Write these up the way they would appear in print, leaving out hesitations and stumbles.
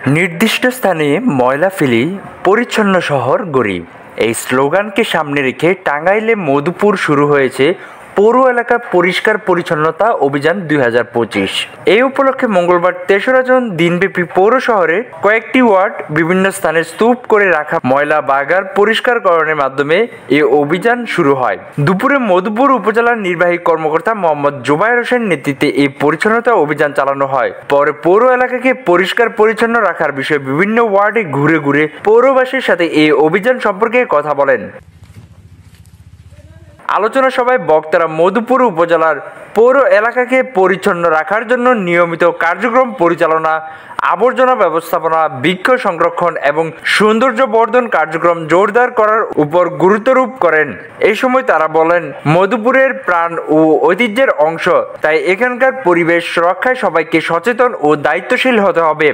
নির্দিষ্ট স্থানে ময়লা ফেলি, পরিচ্ছন্ন শহর গড়ি। এই স্লোগানকে সামনে রেখে টাঙ্গাইলে মধুপুর শুরু হয়েছে পৌর এলাকা পরিষ্কার পরিচ্ছন্নতা অভিযান 2025। এই উপলক্ষে মঙ্গলবার ৩রা জুন দিনব্যাপী পৌর শহরের কয়েকটি ওয়ার্ড বিভিন্ন স্থানে স্তূপ করে রাখা ময়লা বাগার পরিষ্কারকরণের মাধ্যমে এই অভিযান শুরু হয়। দুপুরে মধুপুর উপজেলার নির্বাহী কর্মকর্তা মোহাম্মদ জুবায়ের হোসেন নেতৃত্বে এই পরিচ্ছন্নতা অভিযান চালানো হয়। পরে পৌর এলাকাকে পরিষ্কার পরিচ্ছন্ন রাখার বিষয়ে বিভিন্ন ওয়ার্ডে ঘুরে ঘুরে পৌরবাসীর সাথে এই অভিযান সম্পর্কে কথা বলেন। আলোচনা সভায় বক্তারা মধুপুর উপজেলার পৌর এলাকাকে পরিচ্ছন্ন রাখার জন্য নিয়মিত কার্যক্রম পরিচালনা, আবর্জনা ব্যবস্থাপনা, বৃক্ষ সংরক্ষণ এবং সৌন্দর্য বর্ধন কার্যক্রম জোরদার করার উপর গুরুত্বারোপ করেন। এই সময় তারা বলেন, মধুপুরের প্রাণ ও ঐতিহ্যের অংশ, তাই এখানকার পরিবেশ রক্ষায় সবাইকে সচেতন ও দায়িত্বশীল হতে হবে।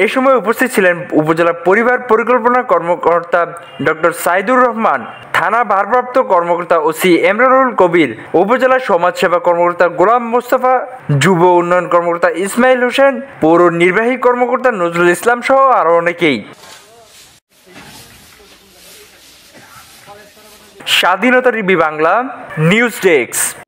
এই সময় উপস্থিত ছিলেন উপজেলা পরিবার পরিকল্পনা কর্মকর্তা ডক্টর সাইদুর রহমান, থানা ভারপ্রাপ্ত কর্মকর্তা ওসি এমরানুল কবির, উপজেলা সমাজসেবা কর্মকর্তা গোলাম মোস্তফা, যুব উন্নয়ন কর্মকর্তা ইসমাইল হোসেন, পৌর নির্বাহী কর্মকর্তা নজরুল ইসলাম সহ আরও অনেকেই। স্বাধীনতা টিভি বাংলা নিউজ ডেস্ক।